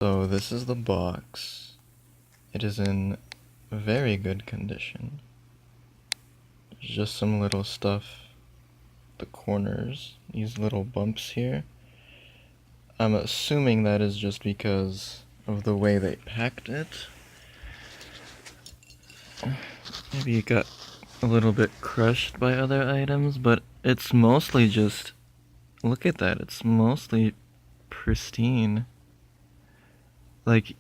So this is the box. It is in very good condition. There's just some little stuff, the corners, these little bumps here. I'm assuming that is just because of the way they packed it. Maybe it got a little bit crushed by other items, but it's mostly just, look at that, it's mostly pristine. Like,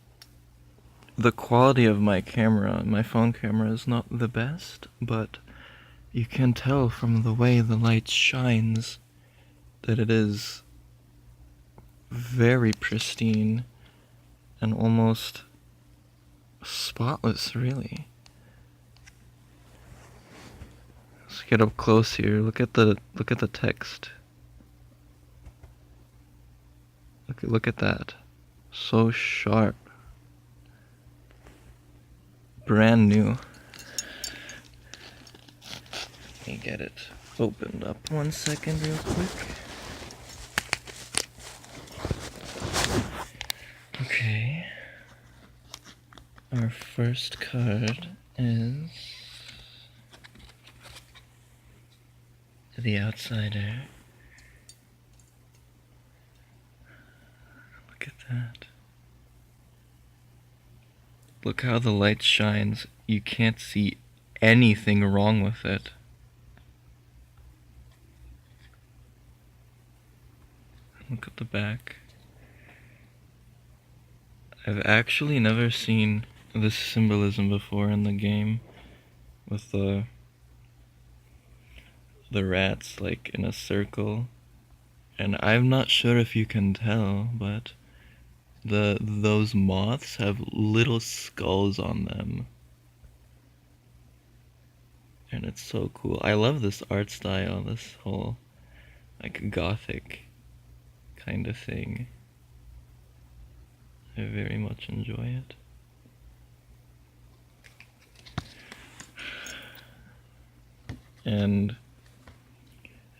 the quality of my camera, my phone camera, is not the best, but you can tell from the way the light shines that it is very pristine and almost spotless, really. Let's get up close here. Look at the text. Look at that. So sharp. Brand new. Let me get it opened up 1 second real quick. Okay. Our first card is The Outsider. Look at that. Look how the light shines. You can't see anything wrong with it. Look at the back. I've actually never seen this symbolism before in the game, with the rats like in a circle, and I'm not sure if you can tell, but those moths have little skulls on them, and it's so cool. I love this art style, this whole like gothic kind of thing. I very much enjoy it. And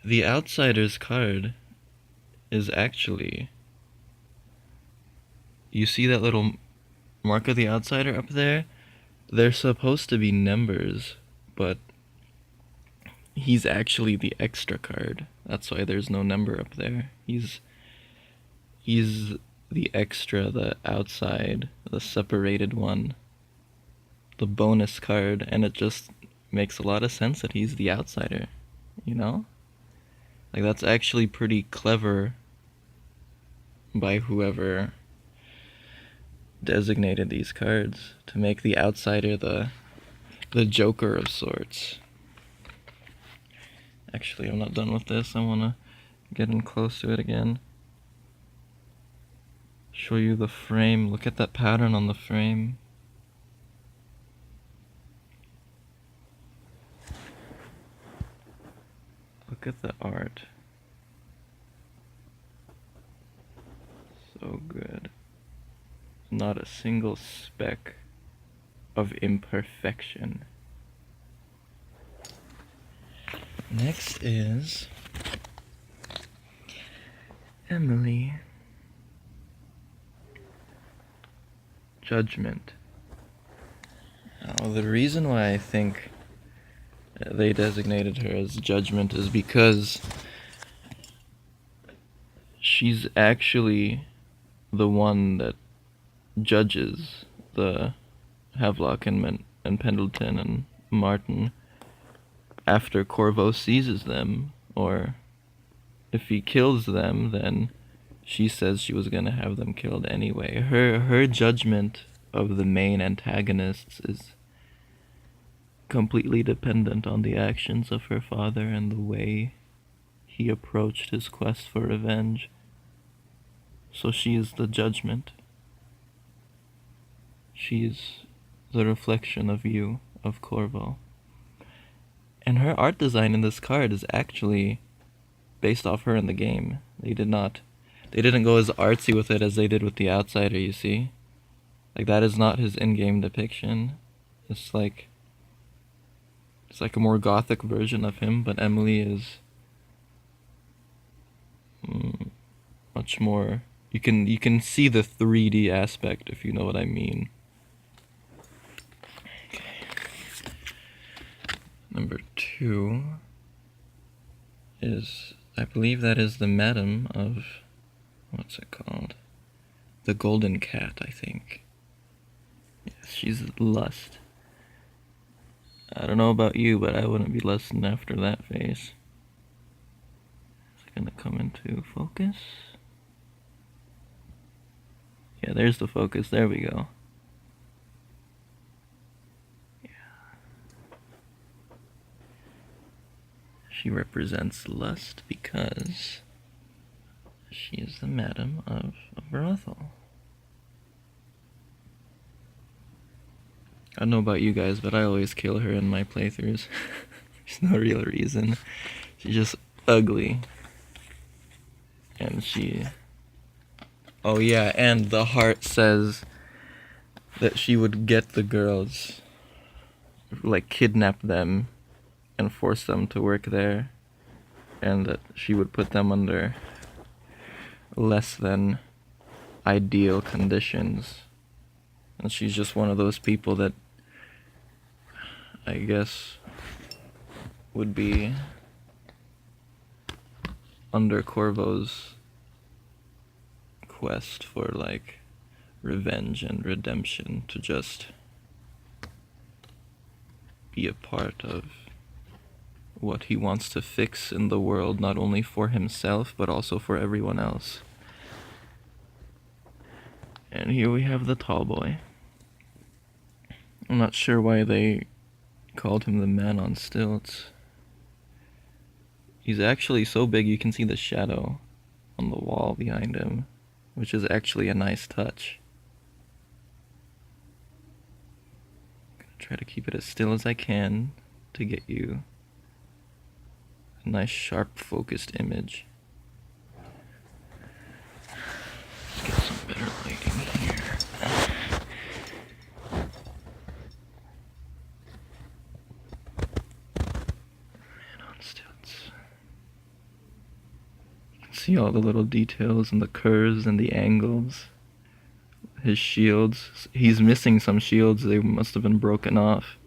the Outsider's card is actually, you see that little mark of the Outsider up there? They're supposed to be numbers, but he's actually the extra card. That's why there's no number up there. He's the extra, the outside, the separated one, the bonus card, and it just makes a lot of sense that he's the outsider, you know? Like, that's actually pretty clever by whoever designated these cards to make the outsider the Joker of sorts. Actually, I'm not done with this. I want to get in close to it again. Show you the frame. Look at that pattern on the frame. Look at the art. So good. Not a single speck of imperfection. Next is Emily. Judgment. Now, the reason why I think they designated her as Judgment is because she's actually the one that judges the Havelock and Pendleton and Martin after Corvo seizes them, or if he kills them, then she says she was gonna have them killed anyway. Her judgment of the main antagonists is completely dependent on the actions of her father and the way he approached his quest for revenge. So she is the judgment. She is the reflection of you, of Corvo. And her art design in this card is actually based off her in the game. They didn't go as artsy with it as they did with the Outsider, you see? Like, that is not his in-game depiction. It's like a more gothic version of him, but Emily is much more you can see the 3D aspect, if you know what I mean. Number 2 is, I believe that is the madam of, what's it called? The golden cat, I think. Yes, she's lust. I don't know about you, but I wouldn't be lusting after that face. Is it gonna come into focus? Yeah, there's the focus. There we go. Yeah. She represents lust because she is the madam of a brothel. I don't know about you guys, but I always kill her in my playthroughs. There's no real reason. She's just ugly. And she... Oh yeah, and the heart says that she would get the girls, like kidnap them and force them to work there, and that she would put them under less than ideal conditions. And she's just one of those people that I guess would be under Corvo's quest for like revenge and redemption, to just be a part of what he wants to fix in the world, not only for himself but also for everyone else. And here we have the tall boy. I'm not sure why they called him the man on stilts. He's actually so big you can see the shadow on the wall behind him, which is actually a nice touch. I'm gonna try to keep it as still as I can to get you a nice sharp focused image. Let's get some better lighting here. Man on stilts. You can see all the little details and the curves and the angles. His shields. He's missing some shields. They must have been broken off.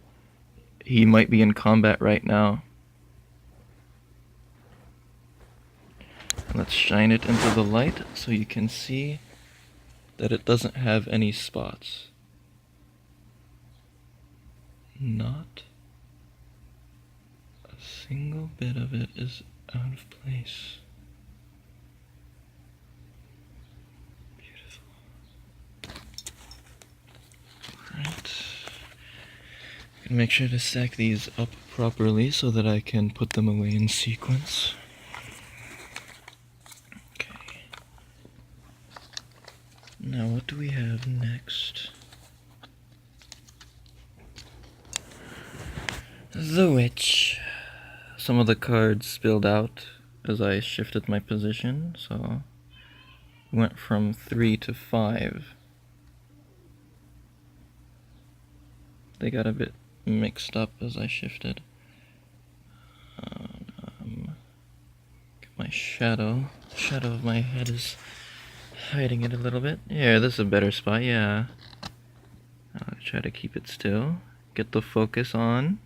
He might be in combat right now. Let's shine it into the light so you can see that it doesn't have any spots. Not a single bit of it is out of place. Beautiful. Alright. I'm gonna make sure to stack these up properly so that I can put them away in sequence. Now what do we have next? The witch. Some of the cards spilled out as I shifted my position, so went from 3 to 5. They got a bit mixed up as I shifted. Get my shadow. The shadow of my head is hiding it a little bit. Yeah, this is a better spot, yeah. I'll try to keep it still. Get the focus on.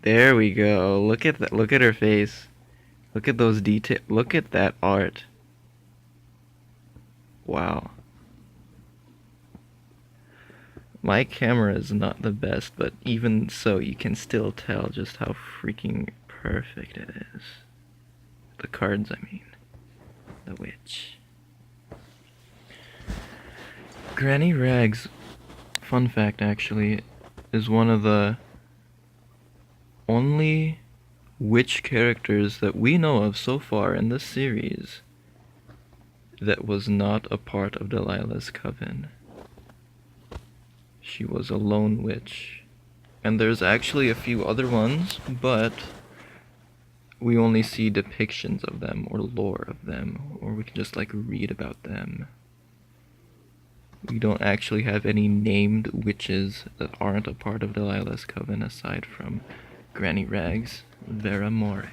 There we go. Look at that. Look at her face. Look at those details. Look at that art. Wow. My camera is not the best, but even so, you can still tell just how freaking perfect it is. The cards, I mean. The witch. Granny Rags, fun fact actually, is one of the only witch characters that we know of so far in this series that was not a part of Delilah's coven. She was a lone witch. And there's actually a few other ones, but we only see depictions of them or lore of them, or we can just like read about them. We don't actually have any named witches that aren't a part of Delilah's coven aside from Granny Rags, Vera More.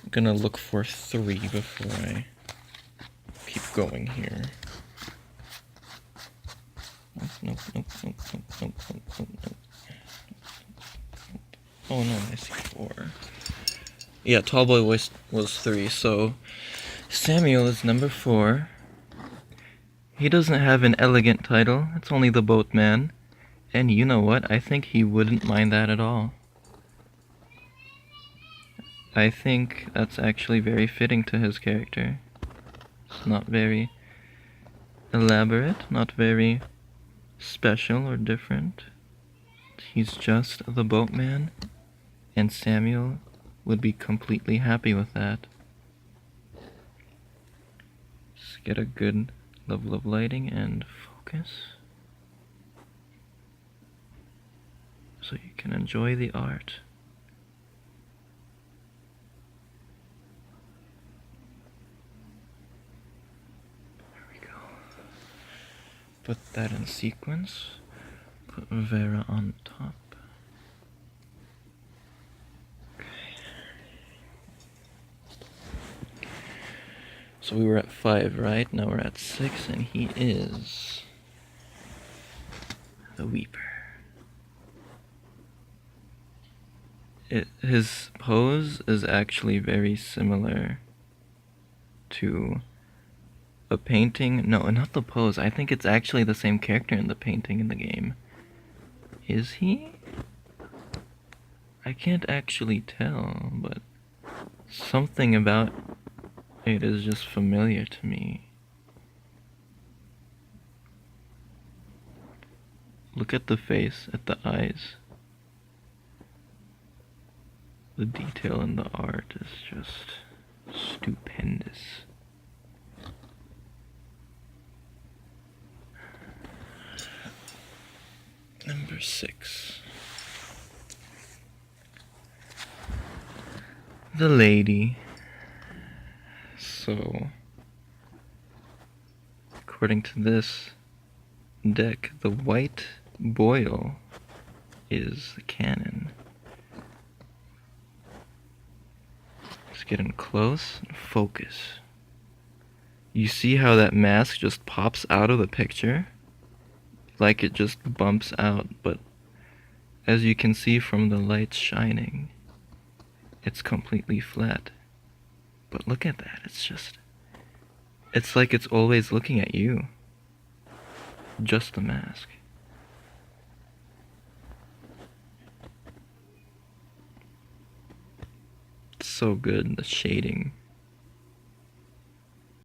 I'm gonna look for 3 before I keep going here. Nope. Oh no, I see 4. Yeah, Tallboy was 3, so Samuel is number 4. He doesn't have an elegant title, it's only the Boatman. And you know what? I think he wouldn't mind that at all. I think that's actually very fitting to his character. It's not very elaborate, not very special or different. He's just the Boatman, and Samuel would be completely happy with that. Just get a good level of lighting and focus so you can enjoy the art. There we go. Put that in sequence. Put Vera on top. So we were at 5, right? Now we're at 6, and he is the Weeper. His pose is actually very similar to a painting. No, not the pose. I think it's actually the same character in the painting in the game. Is he? I can't actually tell, but something about it is just familiar to me. Look at the face, at the eyes. The detail in the art is just stupendous. Number 6. The lady. So, according to this deck, the white boil is the cannon. Let's get in close and focus. You see how that mask just pops out of the picture? Like it just bumps out, but as you can see from the lights shining, it's completely flat. But look at that, it's like it's always looking at you. Just the mask. It's so good, the shading.